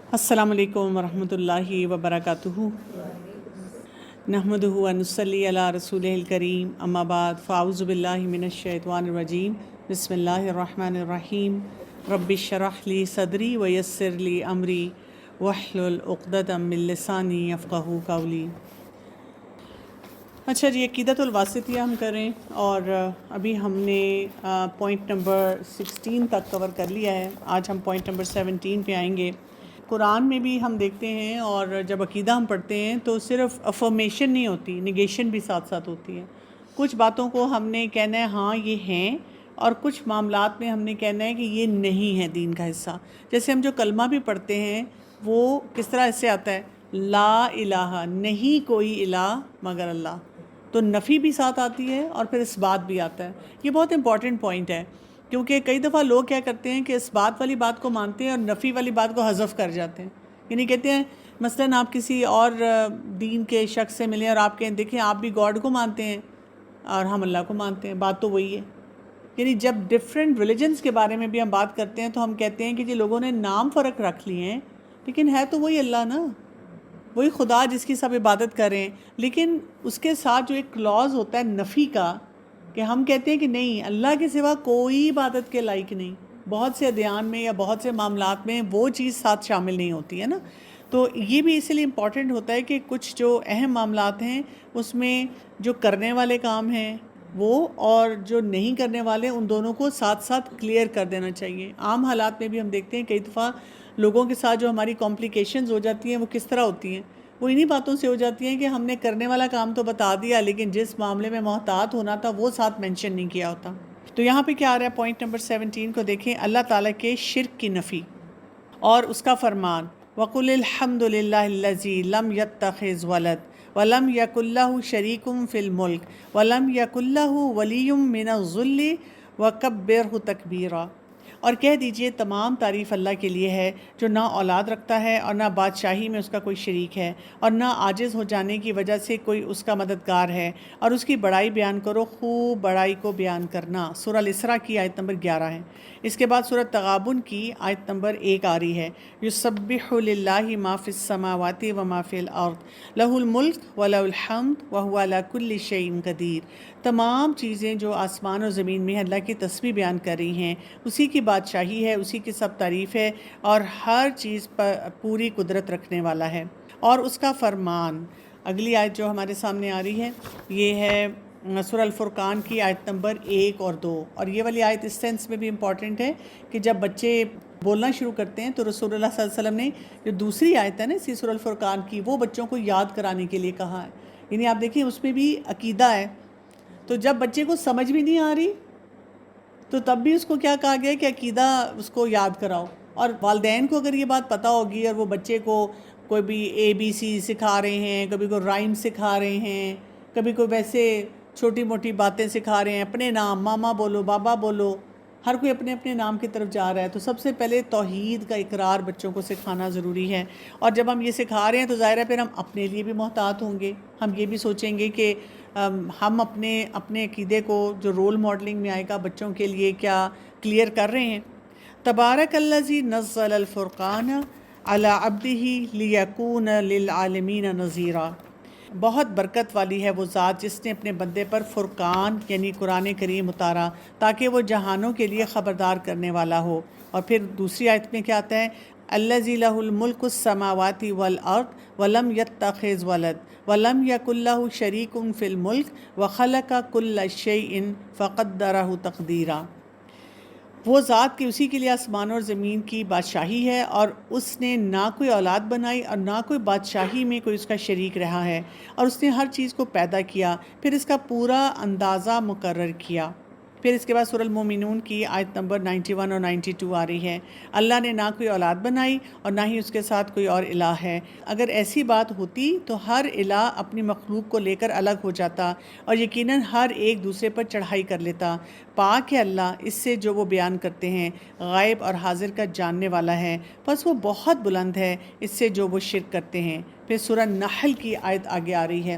السلام علیکم ورحمۃ اللہ وبرکاتہ۔ نحمدہ و نصلی علی رسولہ الکریم، اما بعد فاعوذ باللہ من الشیطان الرجیم، بسم اللہ الرحمن الرحیم۔ رب اشرح لی صدری ویسر لی امری واحلل عقدۃ من لسانی یفقہوا قولی۔ اچھا جی، عقیدۃ الواسطیہ ہم کریں، اور ابھی ہم نے پوائنٹ نمبر 16 تک کور کر لیا ہے۔ آج ہم پوائنٹ نمبر 17 پہ آئیں گے۔ قرآن میں بھی ہم دیکھتے ہیں، اور جب عقیدہ ہم پڑھتے ہیں تو صرف افرمیشن نہیں ہوتی، نگیشن بھی ساتھ ساتھ ہوتی ہے۔ کچھ باتوں کو ہم نے کہنا ہے ہاں یہ ہیں، اور کچھ معاملات میں ہم نے کہنا ہے کہ یہ نہیں ہے دین کا حصہ۔ جیسے ہم جو کلمہ بھی پڑھتے ہیں وہ کس طرح اس سے آتا ہے، لا الہ، نہیں کوئی الہ مگر اللہ، تو نفی بھی ساتھ آتی ہے اور پھر اس بات بھی آتا ہے۔ یہ بہت امپورٹنٹ پوائنٹ ہے، کیونکہ کئی دفعہ لوگ کیا کرتے ہیں کہ اس بات والی بات کو مانتے ہیں اور نفی والی بات کو حذف کر جاتے ہیں۔ یعنی کہتے ہیں مثلاً آپ کسی اور دین کے شخص سے ملیں اور آپ کہیں دیکھیں آپ بھی گاڈ کو مانتے ہیں اور ہم اللہ کو مانتے ہیں، بات تو وہی ہے۔ یعنی جب ڈفرینٹ ریلیجنز کے بارے میں بھی ہم بات کرتے ہیں تو ہم کہتے ہیں کہ جی لوگوں نے نام فرق رکھ لیے ہیں، لیکن ہے تو وہی اللہ نا، وہی خدا جس کی سب عبادت کریں۔ لیکن اس کے ساتھ جو ایک کلاز ہوتا ہے نفی کا، کہ ہم کہتے ہیں کہ نہیں، اللہ کے سوا کوئی عبادت کے لائق نہیں۔ بہت سے ادیان میں یا بہت سے معاملات میں وہ چیز ساتھ شامل نہیں ہوتی ہے نا۔ تو یہ بھی اسی لیے امپورٹنٹ ہوتا ہے کہ کچھ جو اہم معاملات ہیں اس میں جو کرنے والے کام ہیں وہ، اور جو نہیں کرنے والے، ان دونوں کو ساتھ ساتھ کلیئر کر دینا چاہیے۔ عام حالات میں بھی ہم دیکھتے ہیں کئی دفعہ لوگوں کے ساتھ جو ہماری کمپلیکیشنز ہو جاتی ہیں وہ کس طرح ہوتی ہیں، وہ انہی باتوں سے ہو جاتی ہیں کہ ہم نے کرنے والا کام تو بتا دیا، لیکن جس معاملے میں محتاط ہونا تھا وہ ساتھ مینشن نہیں کیا ہوتا۔ تو یہاں پہ کیا آ رہا ہے، پوائنٹ نمبر 17 کو دیکھیں، اللہ تعالیٰ کے شرک کی نفی اور اس کا فرمان، وَقُلِ الْحَمْدُ لِلَّهِ الَّذِي لَمْ يَتَّخِذْ وَلَدًا وَلَمْ يَكُنْ لَهُ شَرِيكٌ فِي الْمُلْكِ وَلَمْ يَكُنْ لَهُ وَلِيٌّ مِّنَ الذُّلِّ وَكَبِّرْهُ تَكْبِيرًا۔ اور کہہ دیجئے تمام تعریف اللہ کے لیے ہے، جو نہ اولاد رکھتا ہے اور نہ بادشاہی میں اس کا کوئی شریک ہے، اور نہ عاجز ہو جانے کی وجہ سے کوئی اس کا مددگار ہے، اور اس کی بڑائی بیان کرو، خوب بڑائی کو بیان کرنا۔ سورہ الاسراء کی آیت نمبر 11 ہے۔ اس کے بعد سورہ تغابن کی آیت نمبر 1 آ رہی ہے، یسبح للہ ما فی السماوات و ما فی الارض لہ الملک ولہ الحمد وہو علی کل شیء قدیر۔ تمام چیزیں جو آسمان اور زمین میں اللہ کی تسبیح بیان کر رہی ہیں، اسی کی بادشاہی ہے، اسی کی سب تعریف ہے، اور ہر چیز پر پوری قدرت رکھنے والا ہے۔ اور اس کا فرمان، اگلی آیت جو ہمارے سامنے آ رہی ہے یہ ہے سورہ الفرقان کی آیت نمبر 1 اور 2، اور یہ والی آیت اس سینس میں بھی امپورٹنٹ ہے کہ جب بچے بولنا شروع کرتے ہیں تو رسول اللہ صلی اللہ علیہ وسلم نے جو دوسری آیت ہے نا اسی سورہ الفرقان کی، وہ بچوں کو یاد کرانے کے لیے کہا ہے۔ یعنی آپ دیکھیں اس میں بھی عقیدہ ہے، تو جب بچے کو سمجھ بھی نہیں آ رہی تو تب بھی اس کو کیا کہا گیا کہ عقیدہ اس کو یاد کراؤ۔ اور والدین کو اگر یہ بات پتہ ہوگی اور وہ بچے کو کوئی بھی ABC سکھا رہے ہیں، کبھی کوئی رائم سکھا رہے ہیں، کبھی کوئی ویسے چھوٹی موٹی باتیں سکھا رہے ہیں، اپنے نام ماما بولو، بابا بولو، ہر کوئی اپنے اپنے نام کی طرف جا رہا ہے، تو سب سے پہلے توحید کا اقرار بچوں کو سکھانا ضروری ہے۔ اور جب ہم یہ سکھا رہے ہیں تو ظاہر ہے پھر ہم اپنے لیے بھی محتاط ہوں گے، ہم یہ بھی سوچیں گے کہ ہم اپنے عقیدے کو جو رول ماڈلنگ میں آئے گا بچوں کے لیے کیا کلیئر کر رہے ہیں۔ تبارک الذی نزل الفرقان علی عبدہ لیکون للعالمین نذیرا۔ بہت برکت والی ہے وہ ذات جس نے اپنے بندے پر فرقان یعنی قرآن کریم اتارا تاکہ وہ جہانوں کے لیے خبردار کرنے والا ہو۔ اور پھر دوسری آیت میں کیا آتا ہے، الذی لہ الملک السماوات والارض ولم یتخذ ولد ولم یکن لہ شریک فی الملک وخلق کل شیء فقدرہ تقدیرا۔ وہ ذات کی اسی کے لیے آسمان اور زمین کی بادشاہی ہے، اور اس نے نہ کوئی اولاد بنائی اور نہ کوئی بادشاہی میں کوئی اس کا شریک رہا ہے، اور اس نے ہر چیز کو پیدا کیا، پھر اس کا پورا اندازہ مقرر کیا۔ پھر اس کے بعد سورہ المومنون کی آیت نمبر 91 اور 92 آ رہی ہے، اللہ نے نہ کوئی اولاد بنائی اور نہ ہی اس کے ساتھ کوئی اور الہ ہے۔ اگر ایسی بات ہوتی تو ہر الہ اپنی مخلوق کو لے کر الگ ہو جاتا اور یقیناً ہر ایک دوسرے پر چڑھائی کر لیتا۔ پاک ہے اللہ اس سے جو وہ بیان کرتے ہیں، غائب اور حاضر کا جاننے والا ہے، پس وہ بہت بلند ہے اس سے جو وہ شرک کرتے ہیں۔ پھر سورہ نحل کی آیت آگے آ رہی ہے،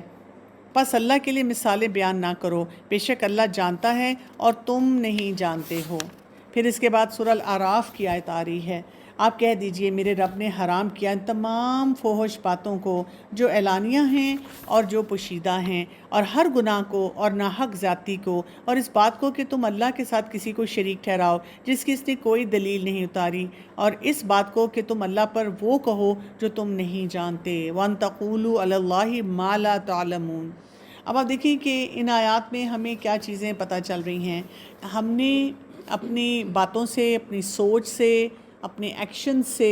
پس اللہ کے لیے مثالیں بیان نہ کرو، بے شک اللہ جانتا ہے اور تم نہیں جانتے ہو۔ پھر اس کے بعد سورہ الاعراف کی آیت آ رہی ہے، آپ کہہ دیجئے میرے رب نے حرام کیا ان تمام فحش باتوں کو جو اعلانیہ ہیں اور جو پوشیدہ ہیں، اور ہر گناہ کو اور ناحق زیادتی کو، اور اس بات کو کہ تم اللہ کے ساتھ کسی کو شریک ٹھہراؤ جس کی اس نے کوئی دلیل نہیں اتاری، اور اس بات کو کہ تم اللہ پر وہ کہو جو تم نہیں جانتے، وَأَن تَقُولُوا عَلَى اللَّهِ مَا لَا تَعْلَمُونَ۔ اب آپ دیکھیں کہ ان آیات میں ہمیں کیا چیزیں پتہ چل رہی ہیں۔ ہم نے اپنی باتوں سے، اپنی سوچ سے، اپنے ایکشن سے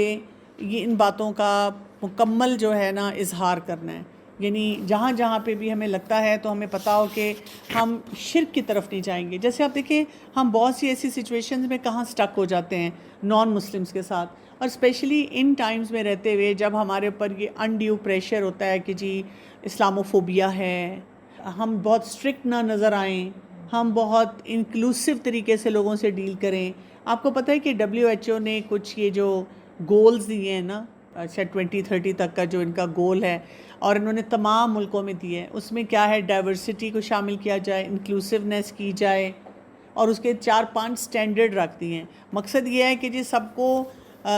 یہ ان باتوں کا مکمل جو ہے نا اظہار کرنا ہے، یعنی جہاں جہاں پہ بھی ہمیں لگتا ہے تو ہمیں پتہ ہو کہ ہم شرک کی طرف نہیں جائیں گے۔ جیسے آپ دیکھیں ہم بہت سی ایسی سچویشنز میں کہاں سٹک ہو جاتے ہیں نان مسلمز کے ساتھ، اور اسپیشلی ان ٹائمز میں رہتے ہوئے جب ہمارے اوپر یہ انڈیو پریشر ہوتا ہے کہ جی اسلاموفوبیا ہے، ہم بہت اسٹرکٹ نہ نظر آئیں، ہم بہت انکلوسیو طریقے سے لوگوں سے ڈیل کریں۔ آپ کو پتہ ہے کہ WHO نے کچھ یہ جو گولز دیے ہیں نا، اچھا 2030 تک کا جو ان کا گول ہے، اور انہوں نے تمام ملکوں میں دیے ہیں، اس میں کیا ہے ڈائیورسٹی کو شامل کیا جائے، انکلوسیونیس کی جائے، اور اس کے 4-5 سٹینڈرڈ رکھ دیے ہیں۔ مقصد یہ ہے کہ جی سب کو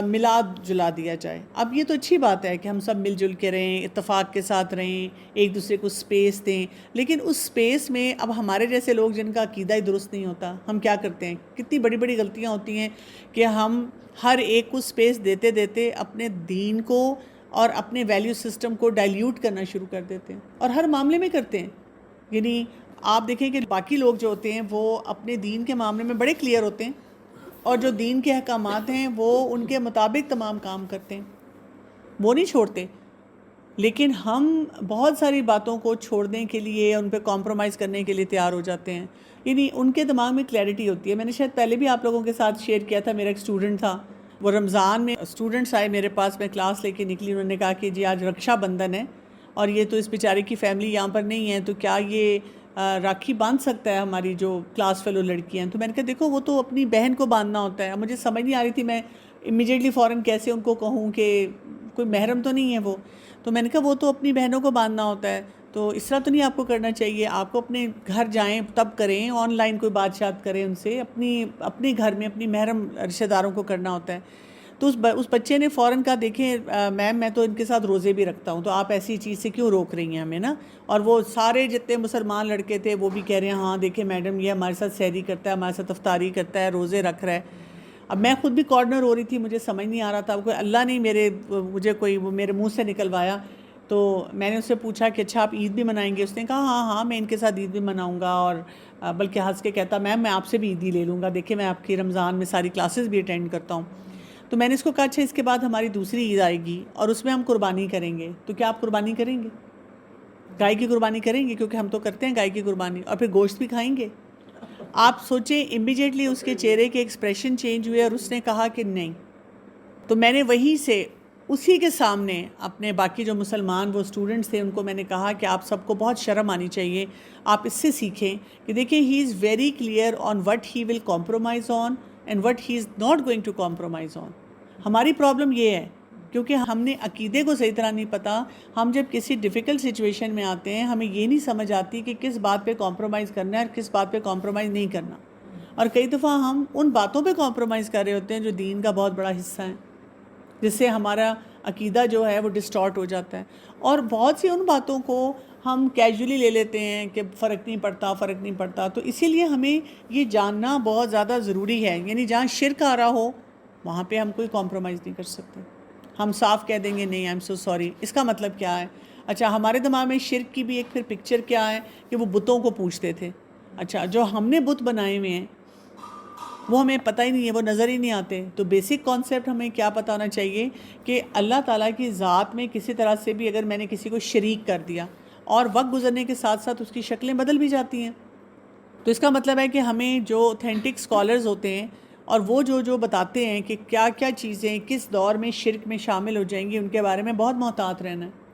ملا جلا دیا جائے۔ اب یہ تو اچھی بات ہے کہ ہم سب مل جل کے رہیں، اتفاق کے ساتھ رہیں، ایک دوسرے کو سپیس دیں، لیکن اس سپیس میں اب ہمارے جیسے لوگ جن کا عقیدہ ہی درست نہیں ہوتا، ہم کیا کرتے ہیں؟ کتنی بڑی بڑی غلطیاں ہوتی ہیں کہ ہم ہر ایک کو سپیس دیتے دیتے اپنے دین کو اور اپنے ویلیو سسٹم کو ڈائلیوٹ کرنا شروع کر دیتے ہیں، اور ہر معاملے میں کرتے ہیں۔ یعنی آپ دیکھیں کہ باقی لوگ جو ہوتے ہیں وہ اپنے دین کے معاملے میں بڑے کلیئر ہوتے ہیں، اور جو دین کے احکامات ہیں وہ ان کے مطابق تمام کام کرتے ہیں، وہ نہیں چھوڑتے۔ لیکن ہم بہت ساری باتوں کو چھوڑنے کے لیے، ان پہ کمپرومائز کرنے کے لیے تیار ہو جاتے ہیں، یعنی ان کے دماغ میں کلیئرٹی ہوتی ہے۔ میں نے شاید پہلے بھی آپ لوگوں کے ساتھ شیئر کیا تھا، میرا ایک اسٹوڈنٹ تھا، وہ رمضان میں اسٹوڈنٹس آئے میرے پاس، میں کلاس لے کے نکلی، انہوں نے کہا کہ جی آج رکشا بندھن ہے اور یہ تو اس بیچارے کی فیملی یہاں پر نہیں ہے، تو کیا یہ راکھی باندھ سکتا ہے ہماری جو کلاس فیلو لڑکیاں ہیں؟ تو میں نے کہا دیکھو وہ تو اپنی بہن کو باندھنا ہوتا ہے۔ مجھے سمجھ نہیں آ رہی تھی میں امیجیٹلی فوراً کیسے ان کو کہوں کہ کوئی محرم تو نہیں ہے وہ، تو میں نے کہا وہ تو اپنی بہنوں کو باندھنا ہوتا ہے، تو اس طرح تو نہیں آپ کو کرنا چاہیے، آپ کو اپنے گھر جائیں تب کریں، آن لائن کوئی بات چیت کریں ان سے، اپنے گھر میں اپنی محرم رشتہ داروں کو کرنا ہوتا ہے۔ تو اس بچے نے فوراً کہا دیکھیں میم میں تو ان کے ساتھ روزے بھی رکھتا ہوں، تو آپ ایسی چیز سے کیوں روک رہی ہیں ہمیں نا؟ اور وہ سارے جتنے مسلمان لڑکے تھے وہ بھی کہہ رہے ہیں ہاں دیکھیں میڈم یہ ہمارے ساتھ سحری کرتا ہے، ہمارے ساتھ افطاری کرتا ہے، روزے رکھ رہا ہے۔ اب میں خود بھی کارنر ہو رہی تھی، مجھے سمجھ نہیں آ رہا تھا، کوئی اللہ نے مجھے کوئی میرے منہ سے نکلوایا۔ تو میں نے اس سے پوچھا کہ اچھا آپ عید بھی منائیں گے؟ اس نے کہا ہاں ہاں میں ان کے ساتھ عید بھی مناؤں گا، اور بلکہ ہنس کے کہتا میم میں آپ سے بھی عید ہی لے لوں گا، دیکھیں میں آپ کی رمضان میں ساری کلاسز بھی اٹینڈ کرتا ہوں۔ تو میں نے اس کو کہا اچھا اس کے بعد ہماری دوسری عید آئے گی اور اس میں ہم قربانی کریں گے، تو کیا آپ قربانی کریں گے؟ گائے کی قربانی کریں گے؟ کیونکہ ہم تو کرتے ہیں گائے کی قربانی، اور پھر گوشت بھی کھائیں گے۔ آپ سوچیں امیجیٹلی اس کے چہرے کے ایکسپریشن چینج ہوئے اور اس نے کہا کہ نہیں۔ تو میں نے وہیں سے اسی کے سامنے اپنے باقی جو مسلمان وہ اسٹوڈنٹس تھے ان کو میں نے کہا کہ آپ سب کو بہت شرم آنی چاہیے، آپ اس سے سیکھیں کہ دیکھیں he is very clear on what he will compromise on and what he is not going to compromise on. ہماری پرابلم یہ ہے کیونکہ ہم نے عقیدے کو صحیح طرح نہیں پتہ، ہم جب کسی ڈیفیکلٹ سچویشن میں آتے ہیں ہمیں یہ نہیں سمجھ آتی کہ کس بات پہ کمپرومائز کرنا ہے اور کس بات پہ کمپرومائز نہیں کرنا، اور کئی دفعہ ہم ان باتوں پہ کمپرومائز کر رہے ہوتے ہیں جو دین کا بہت بڑا حصہ ہیں، جس سے ہمارا عقیدہ جو ہے وہ ڈسٹارٹ ہو جاتا ہے، اور بہت سی ان باتوں کو ہم کیجولی لے لیتے ہیں کہ فرق نہیں پڑتا۔ تو اسی لیے ہمیں یہ جاننا بہت زیادہ ضروری ہے، یعنی جہاں شرک آ رہا ہو وہاں پہ ہم کوئی کمپرومائز نہیں کر سکتے، ہم صاف کہہ دیں گے نہیں آئی ایم سو سوری۔ اس کا مطلب کیا ہے؟ اچھا ہمارے دماغ میں شرک کی بھی ایک پھر پکچر کیا ہے کہ وہ بتوں کو پوجتے تھے۔ اچھا جو ہم نے بت بنائے ہوئے ہیں وہ ہمیں پتہ ہی نہیں ہے، وہ نظر ہی نہیں آتے۔ تو بیسک کانسیپٹ ہمیں کیا پتہ ہونا چاہیے کہ اللہ تعالیٰ کی ذات میں کسی طرح سے بھی اگر میں نے کسی کو شریک کر دیا، اور وقت گزرنے کے ساتھ ساتھ اس کی شکلیں بدل بھی جاتی ہیں، تو اس کا مطلب ہے کہ ہمیں جو اوتھینٹک سکالرز ہوتے ہیں اور وہ جو بتاتے ہیں کہ کیا کیا چیزیں کس دور میں شرک میں شامل ہو جائیں گی، ان کے بارے میں بہت محتاط رہنا ہے۔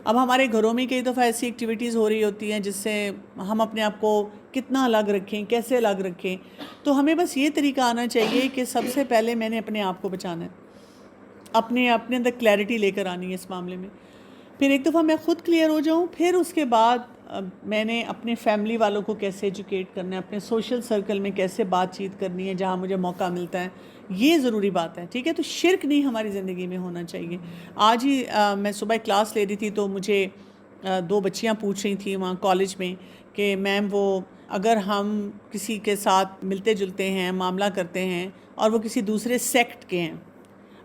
اب ہمارے گھروں میں کئی دفعہ ایسی ایکٹیویٹیز ہو رہی ہوتی ہیں جس سے ہم اپنے آپ کو کتنا الگ رکھیں، کیسے الگ رکھیں، تو ہمیں بس یہ طریقہ آنا چاہیے کہ سب سے پہلے میں نے اپنے آپ کو بچانا ہے، اپنے اندر کلیئرٹی لے کر آنی ہے اس معاملے میں، پھر ایک دفعہ میں خود کلیئر ہو جاؤں، پھر اس کے بعد میں نے اپنے فیملی والوں کو کیسے ایجوکیٹ کرنا ہے، اپنے سوشل سرکل میں کیسے بات چیت کرنی ہے جہاں مجھے موقع ملتا ہے، یہ ضروری بات ہے، ٹھیک ہے؟ تو شرک نہیں ہماری زندگی میں ہونا چاہیے۔ آج ہی میں صبح کلاس لے رہی تھی تو مجھے دو بچیاں پوچھ رہی تھیں وہاں کالج میں کہ میم وہ اگر ہم کسی کے ساتھ ملتے جلتے ہیں، معاملہ کرتے ہیں اور وہ کسی دوسرے سیکٹ کے ہیں،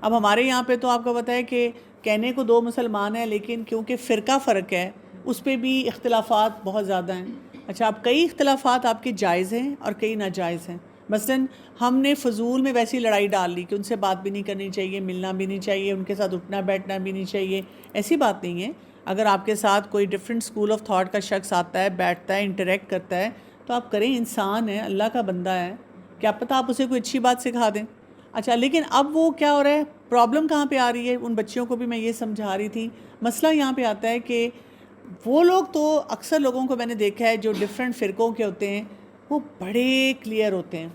اب ہمارے یہاں پہ تو آپ کو پتہ ہے کہ کہنے کو دو مسلمان ہیں لیکن کیونکہ فرقہ فرق ہے اس پہ بھی اختلافات بہت زیادہ ہیں۔ اچھا، اب کئی اختلافات آپ کے جائز ہیں اور کئی ناجائز ہیں۔ مثلاً ہم نے فضول میں ویسی لڑائی ڈال لی کہ ان سے بات بھی نہیں کرنی چاہیے، ملنا بھی نہیں چاہیے، ان کے ساتھ اٹھنا بیٹھنا بھی نہیں چاہیے، ایسی بات نہیں ہے۔ اگر آپ کے ساتھ کوئی ڈفرینٹ اسکول آف تھاٹ کا شخص آتا ہے، بیٹھتا ہے، انٹریکٹ کرتا ہے تو آپ کریں، انسان ہے، اللہ کا بندہ ہے، کیا پتہ آپ اسے کوئی اچھی بات سکھا دیں۔ اچھا، لیکن اب وہ کیا ہو رہا ہے، پرابلم کہاں پہ آ رہی ہے؟ ان بچیوں کو بھی میں یہ سمجھا رہی تھی، مسئلہ یہاں پہ آتا ہے کہ وہ لوگ تو اکثر لوگوں کو میں نے دیکھا ہے جو ڈفرینٹ فرقوں کے ہوتے ہیں وہ بڑے کلیئر ہوتے ہیں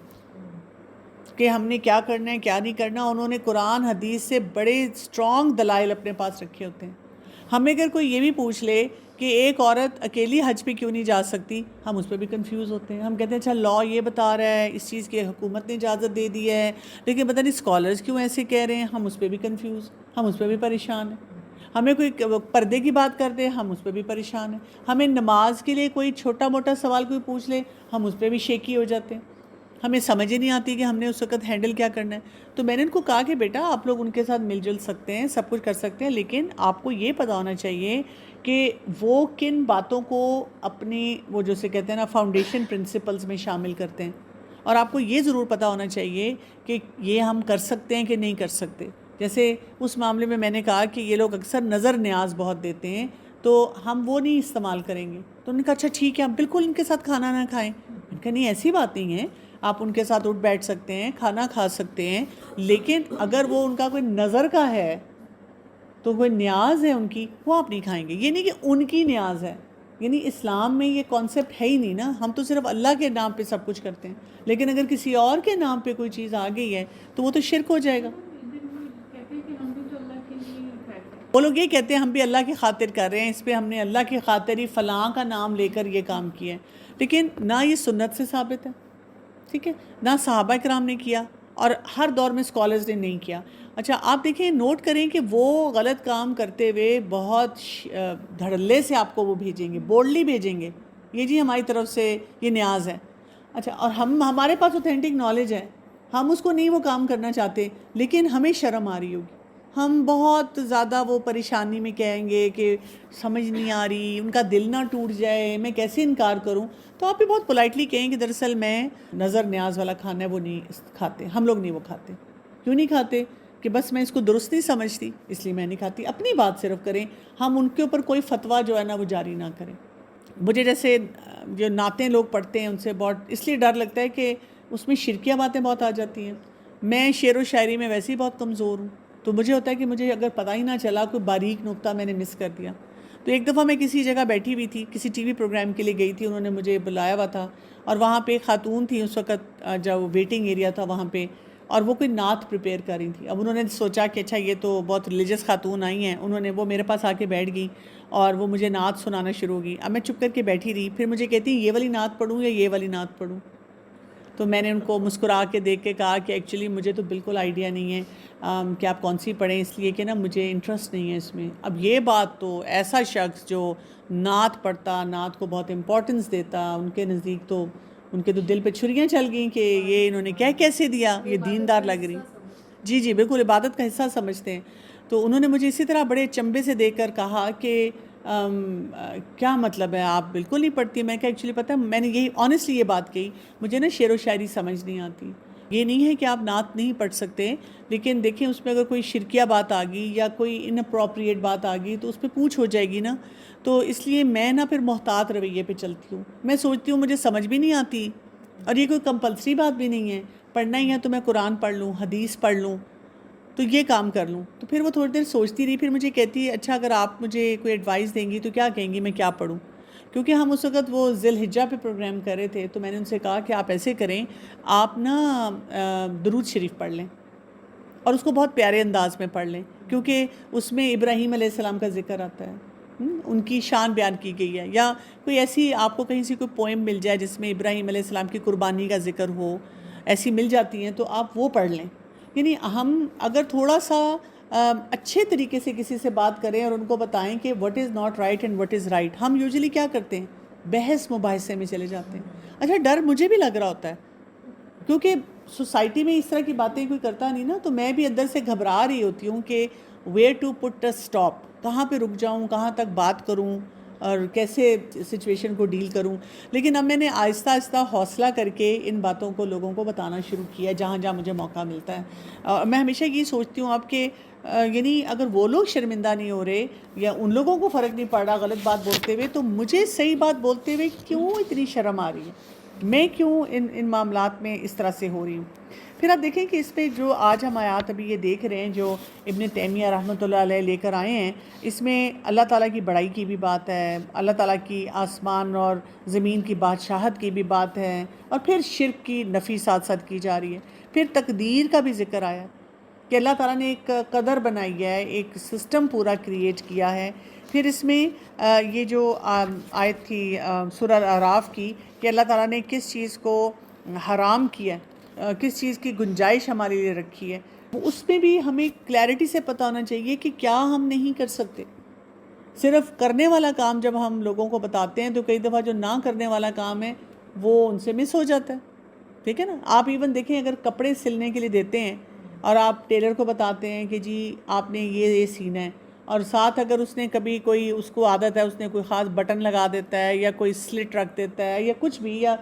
کہ ہم نے کیا کرنا ہے کیا نہیں کرنا، انہوں نے قرآن حدیث سے بڑے اسٹرانگ دلائل اپنے پاس رکھے ہوتے ہیں۔ ہمیں اگر کوئی یہ بھی پوچھ لے کہ ایک عورت اکیلی حج پہ کیوں نہیں جا سکتی، ہم اس پہ بھی کنفیوز ہوتے ہیں۔ ہم کہتے ہیں اچھا لا یہ بتا رہا ہے، اس چیز کی حکومت نے اجازت دے دی ہے، لیکن پتہ نہیں اسکالرز کیوں ایسے کہہ رہے ہیں، ہم اس پہ بھی کنفیوز، ہم اس پہ بھی پریشان ہیں۔ ہمیں کوئی پردے کی بات کر دے، ہم اس پہ بھی پریشان ہیں۔ ہمیں نماز کے لیے کوئی چھوٹا موٹا سوال کوئی پوچھ لے، ہم اس پہ بھی شیکی ہو جاتے ہیں، ہمیں سمجھ ہی نہیں آتی کہ ہم نے اس وقت ہینڈل کیا کرنا ہے۔ تو میں نے ان کو کہا کہ بیٹا آپ لوگ ان کے ساتھ مل جل سکتے ہیں، سب کچھ کر سکتے ہیں، لیکن آپ کو یہ پتہ ہونا چاہیے کہ وہ کن باتوں کو اپنی وہ جو سے کہتے ہیں نا فاؤنڈیشن پرنسپلز میں شامل کرتے ہیں، اور آپ کو یہ ضرور پتہ ہونا چاہیے کہ یہ ہم کر سکتے ہیں کہ نہیں کر سکتے۔ جیسے اس معاملے میں نے کہا کہ یہ لوگ اکثر نظر نیاز بہت دیتے ہیں تو ہم وہ نہیں استعمال کریں گے۔ تو انہوں نے کہا اچھا ٹھیک ہے، ہم بالکل ان کے ساتھ کھانا نہ کھائیں۔ میں نے کہا نہیں، ایسی بات نہیں ہے، آپ ان کے ساتھ اٹھ بیٹھ سکتے ہیں، کھانا کھا سکتے ہیں، لیکن اگر وہ ان کا کوئی نظر کا ہے تو کوئی نیاز ہے ان کی، وہ آپ نہیں کھائیں گے۔ یہ نہیں کہ ان کی نیاز ہے، یعنی اسلام میں یہ کانسیپٹ ہے ہی نہیں نا، ہم تو صرف اللہ کے نام پہ سب کچھ کرتے ہیں، لیکن اگر کسی اور کے نام پہ کوئی چیز آ گئی ہے تو وہ تو شرک ہو جائے گا۔ وہ لوگ یہ کہتے ہیں ہم بھی اللہ کی خاطر کر رہے ہیں، اس پہ ہم نے اللہ کی خاطر ہی فلاں کا نام لے کر یہ کام کیا ہے، لیکن نہ یہ سنت سے ثابت ہے، ٹھیک ہے، نہ صحابہ کرام نے کیا اور ہر دور میں اسکالرز نے نہیں کیا۔ اچھا آپ دیکھیں، نوٹ کریں کہ وہ غلط کام کرتے ہوئے بہت دھڑلے سے آپ کو وہ بھیجیں گے، بولڈلی بھیجیں گے، یہ جی ہماری طرف سے یہ نیاز ہے۔ اچھا، اور ہمارے پاس اوتھینٹک نالج ہے، ہم اس کو نہیں وہ کام کرنا چاہتے، لیکن ہمیں شرم آ رہی ہوگی، ہم بہت زیادہ وہ پریشانی میں کہیں گے کہ سمجھ نہیں آ رہی، ان کا دل نہ ٹوٹ جائے، میں کیسے انکار کروں۔ تو آپ بھی بہت پولائٹلی کہیں کہ دراصل میں نظر نیاز والا کھانا ہے وہ نہیں کھاتے، ہم لوگ نہیں وہ کھاتے۔ کیوں نہیں کھاتے؟ کہ بس میں اس کو درست نہیں سمجھتی اس لیے میں نہیں کھاتی۔ اپنی بات صرف کریں، ہم ان کے اوپر کوئی فتویٰ جو ہے نا وہ جاری نہ کریں۔ مجھے جیسے جو نعتیں لوگ پڑھتے ہیں ان سے بہت اس لیے ڈر لگتا ہے کہ اس میں شرکیہ باتیں بہت آ جاتی ہیں۔ میں شعر و شاعری میں ویسے ہی بہت کمزور ہوں، تو مجھے ہوتا ہے کہ مجھے اگر پتہ ہی نہ چلا، کوئی باریک نقطہ میں نے مس کر دیا۔ تو ایک دفعہ میں کسی جگہ بیٹھی ہوئی تھی، کسی ٹی وی پروگرام کے لیے گئی تھی، انہوں نے مجھے بلایا ہوا تھا، اور وہاں پہ ایک خاتون تھی اس وقت جو ویٹنگ ایریا تھا وہاں پہ، اور وہ کوئی نعت پریپیئر کر رہی تھی۔ اب انہوں نے سوچا کہ اچھا یہ تو بہت ریلیجس خاتون آئی ہیں، انہوں نے وہ میرے پاس آ کے بیٹھ گئی اور وہ مجھے نعت سنانا شروع ہوگی۔ اب میں چپ کر کے بیٹھی رہی، پھر مجھے کہتی یہ والی نعت پڑھوں یا یہ والی نعت پڑھوں؟ تو میں نے ان کو مسکرا کے دیکھ کے کہا کہ ایکچولی مجھے تو بالکل آئیڈیا نہیں ہے کہ آپ کون سی پڑھیں، اس لیے کہ نا مجھے انٹرسٹ نہیں ہے اس میں۔ اب یہ بات تو ایسا شخص جو نعت پڑھتا، نعت کو بہت امپورٹنس دیتا، ان کے نزدیک تو ان کے تو دل پہ چھریاں چل گئیں کہ یہ انہوں نے کہہ کیسے دیا، یہ دیندار لگ رہی۔ جی جی بالکل، عبادت کا حصہ سمجھتے ہیں۔ تو انہوں نے مجھے اسی طرح بڑے چمبے سے دیکھ کر کہا کہ کیا مطلب ہے آپ بالکل نہیں پڑھتی؟ میں کہا ایکچولی پتہ ہے میں نے یہی آنیسٹلی یہ بات کہی، مجھے نا شعر و شاعری سمجھ نہیں آتی۔ یہ نہیں ہے کہ آپ نعت نہیں پڑھ سکتے، لیکن دیکھیں اس میں اگر کوئی شرکیہ بات آ گئی یا کوئی ان اپروپریٹ بات آ گئی تو اس پہ پوچھ ہو جائے گی نا، تو اس لیے میں نا پھر محتاط رویے پہ چلتی ہوں۔ میں سوچتی ہوں مجھے سمجھ بھی نہیں آتی، اور یہ کوئی کمپلسری بات بھی نہیں ہے، پڑھنا ہی ہے تو میں قرآن پڑھ لوں، حدیث پڑھ لوں، تو یہ کام کر لوں۔ تو پھر وہ تھوڑی دیر سوچتی رہی، پھر مجھے کہتی ہے اچھا اگر آپ مجھے کوئی ایڈوائس دیں گی تو کیا کہیں گی، میں کیا پڑھوں؟ کیونکہ ہم اس وقت وہ ذی الحجہ پہ پروگرام کر رہے تھے، تو میں نے ان سے کہا کہ آپ ایسے کریں، آپ نا درود شریف پڑھ لیں اور اس کو بہت پیارے انداز میں پڑھ لیں، کیونکہ اس میں ابراہیم علیہ السلام کا ذکر آتا ہے، ان کی شان بیان کی گئی ہے، یا کوئی ایسی آپ کو کہیں سے کوئی پوئم مل جائے جس میں ابراہیم علیہ السلام کی قربانی کا ذکر ہو، ایسی مل جاتی ہیں تو آپ وہ پڑھ لیں۔ یعنی ہم اگر تھوڑا سا اچھے طریقے سے کسی سے بات کریں اور ان کو بتائیں کہ what is not right and what is right، ہم یوزلی کیا کرتے ہیں، بحث مباحثے میں چلے جاتے ہیں۔ اچھا ڈر مجھے بھی لگ رہا ہوتا ہے، کیونکہ سوسائٹی میں اس طرح کی باتیں کوئی کرتا نہیں نا، تو میں بھی اندر سے گھبرا رہی ہوتی ہوں کہ where to put a stop, کہاں پہ رک جاؤں، کہاں تک بات کروں اور کیسے سچویشن کو ڈیل کروں۔ لیکن اب میں نے آہستہ آہستہ حوصلہ کر کے ان باتوں کو لوگوں کو بتانا شروع کیا جہاں جہاں مجھے موقع ملتا ہے۔ میں ہمیشہ یہ سوچتی ہوں اب کہ یعنی اگر وہ لوگ شرمندہ نہیں ہو رہے یا ان لوگوں کو فرق نہیں پڑ رہا غلط بات بولتے ہوئے، تو مجھے صحیح بات بولتے ہوئے کیوں اتنی شرم آ رہی ہے، میں کیوں ان معاملات میں اس طرح سے ہو رہی ہوں۔ پھر آپ دیکھیں کہ اس پہ جو آج ہم آیات ابھی یہ دیکھ رہے ہیں جو ابن تیمیہ رحمۃ اللہ علیہ لے کر آئے ہیں، اس میں اللہ تعالیٰ کی بڑائی کی بھی بات ہے، اللہ تعالیٰ کی آسمان اور زمین کی بادشاہت کی بھی بات ہے، اور پھر شرک کی نفی ساتھ ساتھ کی جا رہی ہے۔ پھر تقدیر کا بھی ذکر آیا کہ اللہ تعالیٰ نے ایک قدر بنائی ہے، ایک سسٹم پورا کریٹ کیا ہے۔ پھر اس میں یہ جو آیت تھی سورہ الاعراف کی کہ اللہ تعالیٰ نے کس چیز کو حرام کیا ہے، کس چیز کی گنجائش ہمارے لیے رکھی ہے، اس میں بھی ہمیں کلیئرٹی سے پتہ ہونا چاہیے کہ کیا ہم نہیں کر سکتے۔ صرف کرنے والا کام جب ہم لوگوں کو بتاتے ہیں تو کئی دفعہ جو نہ کرنے والا کام ہے وہ ان سے مس ہو جاتا ہے، ٹھیک ہے نا۔ آپ ایون دیکھیں اگر کپڑے سلنے کے لیے دیتے ہیں اور آپ ٹیلر کو بتاتے ہیں کہ جی آپ نے یہ سینا ہے، اور ساتھ اگر اس نے کبھی کوئی اس کو عادت ہے اس نے کوئی خاص بٹن لگا دیتا ہے یا کوئی سلٹ رکھ دیتا ہے یا کچھ بھی، یا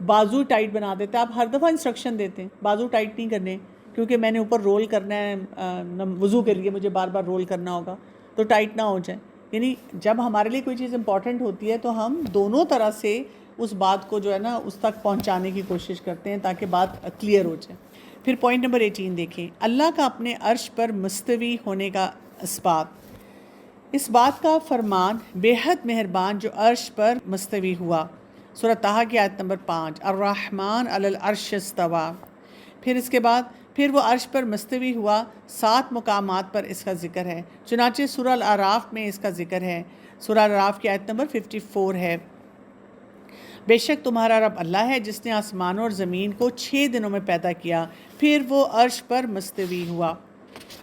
بازو ٹائٹ بنا دیتا ہے، آپ ہر دفعہ انسٹرکشن دیتے ہیں بازو ٹائٹ نہیں کرنے کیونکہ میں نے اوپر رول کرنا ہے، وضو کے لیے مجھے بار بار رول کرنا ہوگا تو ٹائٹ نہ ہو جائے۔ یعنی جب ہمارے لیے کوئی چیز امپورٹنٹ ہوتی ہے تو ہم دونوں طرح سے اس بات کو جو ہے نا اس تک پہنچانے کی کوشش کرتے ہیں تاکہ بات کلیئر ہو جائے۔ پھر پوائنٹ نمبر 18 دیکھیں، اللہ کا اپنے عرش پر مستوی ہونے کا اثبات۔ اس بات کا فرمان بے حد مہربان جو عرش پر مستوی ہوا، سورہ طٰہٰ کی آیت نمبر 5، الرحمن علی العرش استویٰ۔ پھر اس کے بعد پھر وہ عرش پر مستوی ہوا، 7 مقامات پر اس کا ذکر ہے، چنانچہ سورہ الاعراف میں اس کا ذکر ہے، سورہ الاعراف کی آیت نمبر 54 ہے۔ بے شک تمہارا رب اللہ ہے جس نے آسمانوں اور زمین کو 6 دنوں میں پیدا کیا، پھر وہ عرش پر مستوی ہوا۔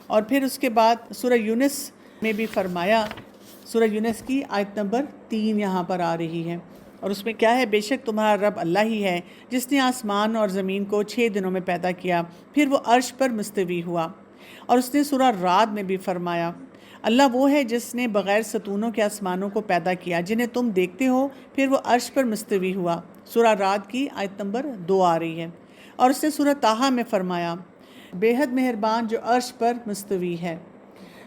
اور پھر اس کے بعد سورہ یونس میں بھی فرمایا، سورہ یونس کی آیت نمبر 3 یہاں پر آ رہی ہے، اور اس میں کیا ہے، بے شک تمہارا رب اللہ ہی ہے جس نے آسمان اور زمین کو 6 دنوں میں پیدا کیا، پھر وہ عرش پر مستوی ہوا۔ اور اس نے سورہ رعد میں بھی فرمایا، اللہ وہ ہے جس نے بغیر ستونوں کے آسمانوں کو پیدا کیا جنہیں تم دیکھتے ہو، پھر وہ عرش پر مستوی ہوا، سورہ رعد کی آیت نمبر 2 آ رہی ہے۔ اور اس نے سورہ طٰہٰ میں فرمایا، بے حد مہربان جو عرش پر مستوی ہے۔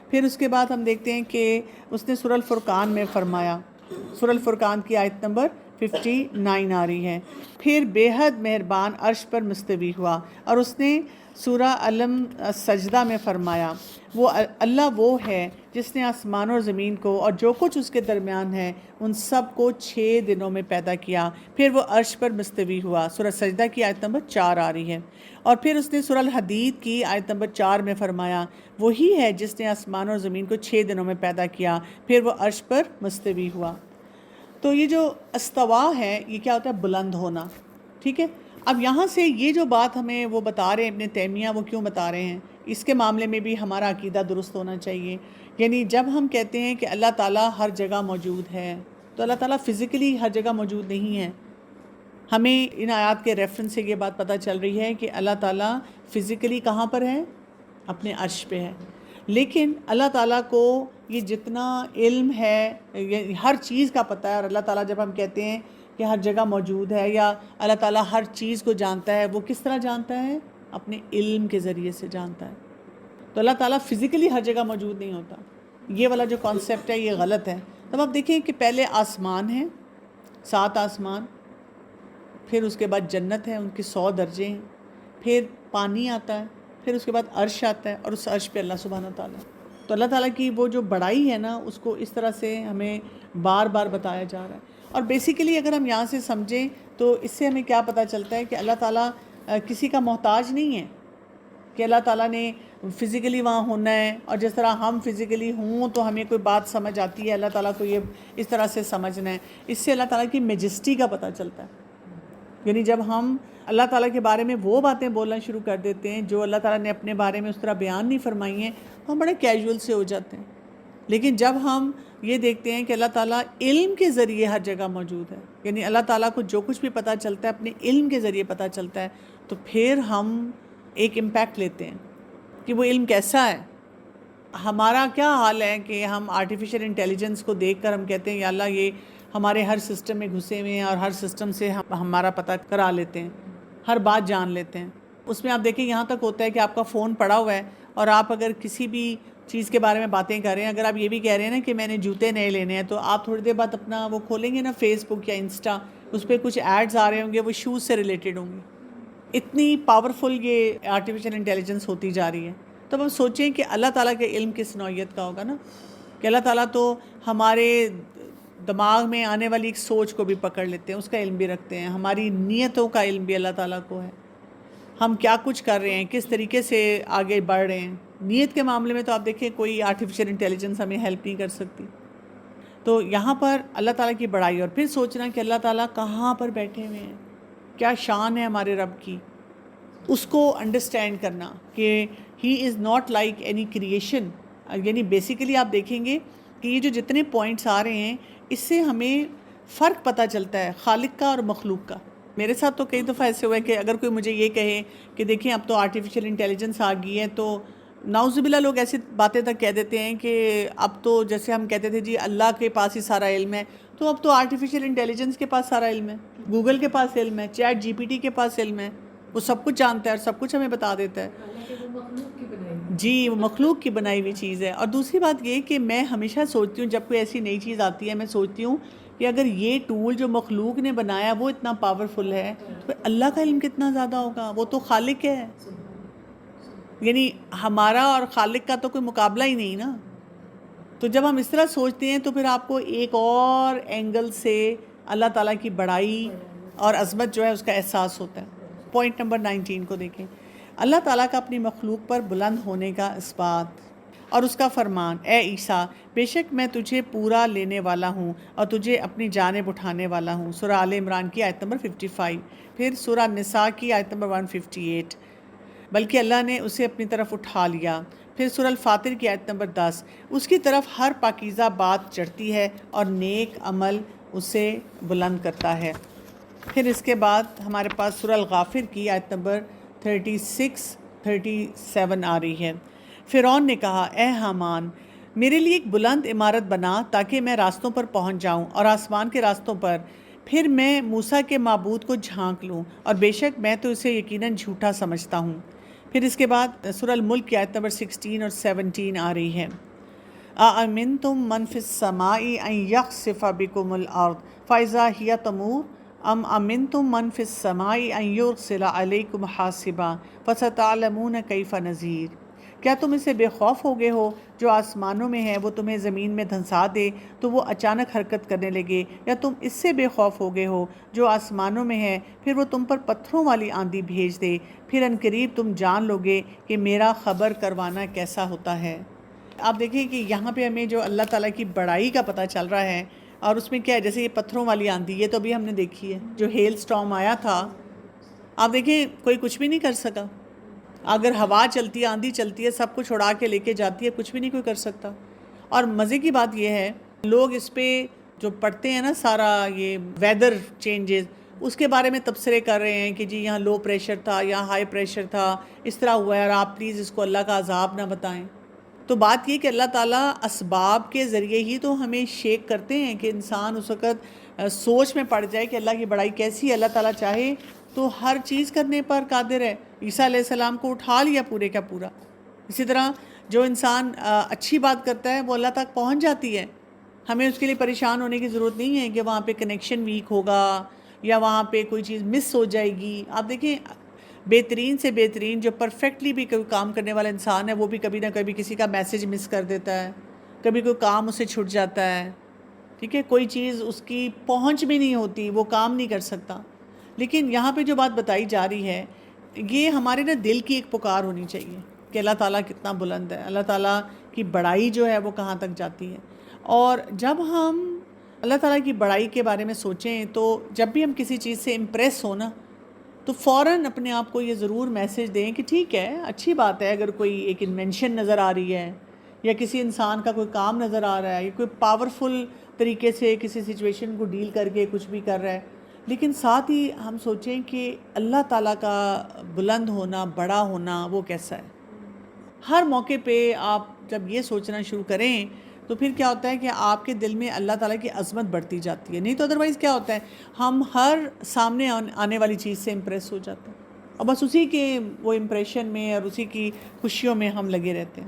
پھر اس کے بعد ہم دیکھتے ہیں کہ اس نے سورہ الفرقان میں فرمایا، سورہ الفرقان کی آیت نمبر 59 آ رہی ہے، پھر بے حد مہربان عرش پر مستوی ہوا۔ اور اس نے سورہ السجدہ میں فرمایا، وہ اللہ وہ ہے جس نے آسمان اور زمین کو اور جو کچھ اس کے درمیان ہے ان سب کو 6 دنوں میں پیدا کیا، پھر وہ عرش پر مستوی ہوا، سورہ سجدہ کی آیت نمبر 4 آ رہی ہے۔ اور پھر اس نے سورہ الحدید کی آیت نمبر 4 میں فرمایا، وہی ہے جس نے آسمان اور زمین کو 6 دنوں میں پیدا کیا، پھر وہ عرش پر مستوی ہوا۔ تو یہ جو استوا ہے یہ کیا ہوتا ہے، بلند ہونا، ٹھیک ہے۔ اب یہاں سے یہ جو بات ہمیں وہ بتا رہے ہیں ابن تیمیہ، وہ کیوں بتا رہے ہیں، اس کے معاملے میں بھی ہمارا عقیدہ درست ہونا چاہیے۔ یعنی جب ہم کہتے ہیں کہ اللہ تعالیٰ ہر جگہ موجود ہے تو اللہ تعالیٰ فزیکلی ہر جگہ موجود نہیں ہے۔ ہمیں ان آیات کے ریفرنس سے یہ بات پتہ چل رہی ہے کہ اللہ تعالیٰ فزیکلی کہاں پر ہے، اپنے عرش پہ ہے، لیکن اللہ تعالیٰ کو یہ جتنا علم ہے، ہر چیز کا پتہ ہے۔ اور اللہ تعالیٰ جب ہم کہتے ہیں کہ ہر جگہ موجود ہے یا اللہ تعالیٰ ہر چیز کو جانتا ہے، وہ کس طرح جانتا ہے، اپنے علم کے ذریعے سے جانتا ہے۔ تو اللہ تعالیٰ فزیکلی ہر جگہ موجود نہیں ہوتا، یہ والا جو کانسیپٹ ہے یہ غلط ہے۔ تب آپ دیکھیں کہ پہلے آسمان ہیں، 7 آسمان، پھر اس کے بعد جنت ہے، ان کے 100 درجے ہیں، پھر پانی آتا ہے، پھر اس کے بعد عرش آتا ہے، اور اس عرش پہ اللہ سبحانہ تعالیٰ۔ تو اللہ تعالیٰ کی وہ جو بڑائی ہے نا اس کو اس طرح سے ہمیں بار بار بتایا جا رہا ہے۔ اور بیسیکلی اگر ہم یہاں سے سمجھیں تو اس سے ہمیں کیا پتہ چلتا ہے کہ اللہ تعالیٰ کسی کا محتاج نہیں ہے، کہ اللہ تعالیٰ نے فزیکلی وہاں ہونا ہے، اور جس طرح ہم فزیکلی ہوں تو ہمیں کوئی بات سمجھ آتی ہے، اللہ تعالیٰ کو یہ اس طرح سے سمجھنا ہے۔ اس سے اللہ تعالیٰ کی میجسٹی کا پتہ چلتا ہے یعنی جب ہم اللہ تعالیٰ کے بارے میں وہ باتیں بولنا شروع کر دیتے ہیں جو اللہ تعالیٰ نے اپنے بارے میں اس طرح بیان نہیں فرمائی ہیں، تو ہم بڑے کیجول سے ہو جاتے ہیں۔ لیکن جب ہم یہ دیکھتے ہیں کہ اللہ تعالیٰ علم کے ذریعے ہر جگہ موجود ہے، یعنی اللہ تعالیٰ کو جو کچھ بھی پتہ چلتا ہے اپنے علم کے ذریعے پتہ چلتا ہے، تو پھر ہم ایک امپیکٹ لیتے ہیں کہ وہ علم کیسا ہے۔ ہمارا کیا حال ہے کہ ہم آرٹیفیشل انٹیلیجنس کو دیکھ کر ہم کہتے ہیں یا اللہ یہ ہمارے ہر سسٹم میں گھسے ہوئے ہیں اور ہر سسٹم سے ہمارا پتہ کرا لیتے ہیں، ہر بات جان لیتے ہیں۔ اس میں آپ دیکھیں یہاں تک ہوتا ہے کہ آپ کا فون پڑا ہوا ہے اور آپ اگر کسی بھی چیز کے بارے میں باتیں کر رہے ہیں، اگر آپ یہ بھی کہہ رہے ہیں نا کہ میں نے جوتے نئے لینے ہیں، تو آپ تھوڑی دیر بعد اپنا وہ کھولیں گے نا فیس بک یا انسٹا، اس پہ کچھ ایڈز آ رہے ہوں گے، وہ شوز سے ریلیٹڈ ہوں گے۔ اتنی پاورفل یہ آرٹیفیشل انٹیلیجنس ہوتی جا رہی ہے۔ تو ہم سوچیں کہ اللہ تعالیٰ کے علم کس نوعیت کا ہوگا نا، کہ اللہ تعالیٰ تو ہمارے دماغ میں آنے والی ایک سوچ کو بھی پکڑ لیتے ہیں، اس کا علم بھی رکھتے ہیں، ہماری نیتوں کا علم بھی اللہ تعالیٰ کو ہے، ہم کیا کچھ کر رہے ہیں، کس طریقے سے آگے بڑھ رہے ہیں۔ نیت کے معاملے میں تو آپ دیکھیں کوئی آرٹیفیشل انٹیلیجنس ہمیں ہیلپ نہیں کر سکتی۔ تو یہاں پر اللہ تعالیٰ کی بڑائی، اور پھر سوچنا کہ اللہ تعالیٰ کہاں پر بیٹھے ہوئے ہیں، کیا شان ہے ہمارے رب کی، اس کو انڈرسٹینڈ کرنا کہ he is not like any creation. یعنی بیسیکلی آپ دیکھیں گے کہ یہ جو جتنے پوائنٹس آ رہے ہیں اس سے ہمیں فرق پتہ چلتا ہے خالق کا اور مخلوق کا۔ میرے ساتھ تو کئی دفعہ ایسے ہوا ہے کہ اگر کوئی مجھے یہ کہے کہ دیکھیں اب تو آرٹیفیشل انٹیلیجنس آ گئی ہے، تو نعوذ باللہ لوگ ایسی باتیں تک کہہ دیتے ہیں کہ اب تو جیسے ہم کہتے تھے جی اللہ کے پاس ہی سارا علم ہے، تو اب تو آرٹیفیشل انٹیلیجنس کے پاس سارا علم ہے، گوگل کے پاس علم ہے، چیٹ جی پی ٹی کے پاس علم ہے، وہ سب کچھ جانتا ہے اور سب کچھ ہمیں بتا دیتا ہے۔ جی، وہ مخلوق کی بنائی ہوئی چیز ہے۔ اور دوسری بات یہ کہ میں ہمیشہ سوچتی ہوں جب کوئی ایسی نئی چیز آتی ہے، میں سوچتی ہوں کہ اگر یہ ٹول جو مخلوق نے بنایا وہ اتنا پاورفل ہے تو اللہ کا علم کتنا زیادہ ہوگا، وہ تو خالق ہے۔ یعنی ہمارا اور خالق کا تو کوئی مقابلہ ہی نہیں نا۔ تو جب ہم اس طرح سوچتے ہیں تو پھر آپ کو ایک اور اینگل سے اللہ تعالیٰ کی بڑائی اور عظمت جو ہے اس کا احساس ہوتا ہے۔ پوائنٹ نمبر 19 کو دیکھیں، اللہ تعالیٰ کا اپنی مخلوق پر بلند ہونے کا اثبات اور اس کا فرمان، اے عیسیٰ بے شک میں تجھے پورا لینے والا ہوں اور تجھے اپنی جانب اٹھانے والا ہوں، سورہ آل عمران کی آیت نمبر 55، پھر سورہ نساء کی آیت نمبر 158، بلکہ اللہ نے اسے اپنی طرف اٹھا لیا، پھر سورہ الفاطر کی آیت نمبر 10، اس کی طرف ہر پاکیزہ بات چڑھتی ہے اور نیک عمل اسے بلند کرتا ہے۔ پھر اس کے بعد ہمارے پاس سورہ الغافر کی آیت نمبر 37 آ رہی ہے۔ فرعون نے کہا، اے حامان میرے لیے ایک بلند عمارت بنا تاکہ میں راستوں پر پہنچ جاؤں اور آسمان کے راستوں پر، پھر میں موسیٰ کے معبود کو جھانک لوں، اور بے شک میں تو اسے یقیناً جھوٹا سمجھتا ہوں۔ پھر اس کے بعد سورہ الملک کی آیت نمبر 16 اور 17 آ رہی ہے، اَأَمِنْتُم مَّن فِي السَّمَاءِ أَن يَخْسِفَ بِكُمُ الْأَرْضَ فَإِذَا هِيَ تَمُورُ ام امنتم من فی السماء ان یرسل علیکم حاصبا فستعلمون کیف نذیر۔ کیا تم اسے بے خوف ہو گئے ہو جو آسمانوں میں ہے وہ تمہیں زمین میں دھنسا دے تو وہ اچانک حرکت کرنے لگے، یا تم اس سے بے خوف ہو گئے ہو جو آسمانوں میں ہے پھر وہ تم پر پتھروں والی آندھی بھیج دے، پھر عنقریب تم جان لوگے کہ میرا خبر کروانا کیسا ہوتا ہے۔ آپ دیکھیں کہ یہاں پہ ہمیں جو اللہ تعالیٰ کی بڑائی کا پتہ چل رہا ہے، اور اس میں کیا ہے، جیسے یہ پتھروں والی آندھی، یہ تو ابھی ہم نے دیکھی ہے، جو ہیل سٹارم آیا تھا، آپ دیکھیں کوئی کچھ بھی نہیں کر سکا۔ اگر ہوا چلتی ہے، آندھی چلتی ہے، سب کچھ اڑا کے لے کے جاتی ہے، کچھ بھی نہیں کوئی کر سکتا۔ اور مزے کی بات یہ ہے لوگ اس پہ جو پڑھتے ہیں نا سارا یہ ویدر چینجز، اس کے بارے میں تبصرے کر رہے ہیں کہ جی یہاں لو پریشر تھا، یہاں ہائی پریشر تھا، اس طرح ہوا ہے، اور آپ پلیز اس کو اللہ کا عذاب نہ بتائیں۔ تو بات یہ کہ اللہ تعالیٰ اسباب کے ذریعے ہی تو ہمیں شیک کرتے ہیں کہ انسان اس وقت سوچ میں پڑ جائے کہ اللہ کی بڑائی کیسی ہے۔ اللہ تعالیٰ چاہے تو ہر چیز کرنے پر قادر ہے۔ عیسیٰ علیہ السلام کو اٹھا لیا پورے کا پورا۔ اسی طرح جو انسان اچھی بات کرتا ہے وہ اللہ تک پہنچ جاتی ہے، ہمیں اس کے لیے پریشان ہونے کی ضرورت نہیں ہے کہ وہاں پہ کنیکشن ویک ہوگا یا وہاں پہ کوئی چیز مس ہو جائے گی۔ آپ دیکھیں بہترین سے بہترین جو پرفیکٹلی بھی کوئی کام کرنے والا انسان ہے وہ بھی کبھی نہ کبھی کسی کا میسج مس کر دیتا ہے، کبھی کوئی کام اسے چھٹ جاتا ہے، ٹھیک ہے، کوئی چیز اس کی پہنچ بھی نہیں ہوتی، وہ کام نہیں کر سکتا۔ لیکن یہاں پہ جو بات بتائی جا رہی ہے یہ ہمارے نا دل کی ایک پکار ہونی چاہیے کہ اللہ تعالیٰ کتنا بلند ہے، اللہ تعالیٰ کی بڑائی جو ہے وہ کہاں تک جاتی ہے۔ اور جب ہم اللہ تعالیٰ کی بڑائی کے بارے میں سوچیں تو جب بھی ہم کسی چیز سے امپریس ہو نا تو فوراً اپنے آپ کو یہ ضرور میسیج دیں کہ ٹھیک ہے، اچھی بات ہے اگر کوئی ایک انوینشن نظر آ رہی ہے یا کسی انسان کا کوئی کام نظر آ رہا ہے یا کوئی پاورفل طریقے سے کسی سچویشن کو ڈیل کر کے کچھ بھی کر رہا ہے، لیکن ساتھ ہی ہم سوچیں کہ اللہ تعالیٰ کا بلند ہونا، بڑا ہونا وہ کیسا ہے۔ ہر موقع پہ آپ جب یہ سوچنا شروع کریں تو پھر کیا ہوتا ہے کہ آپ کے دل میں اللہ تعالیٰ کی عظمت بڑھتی جاتی ہے، نہیں تو ادروائز کیا ہوتا ہے ہم ہر سامنے آنے والی چیز سے امپریس ہو جاتے ہیں اور بس اسی کے وہ امپریشن میں اور اسی کی خوشیوں میں ہم لگے رہتے ہیں۔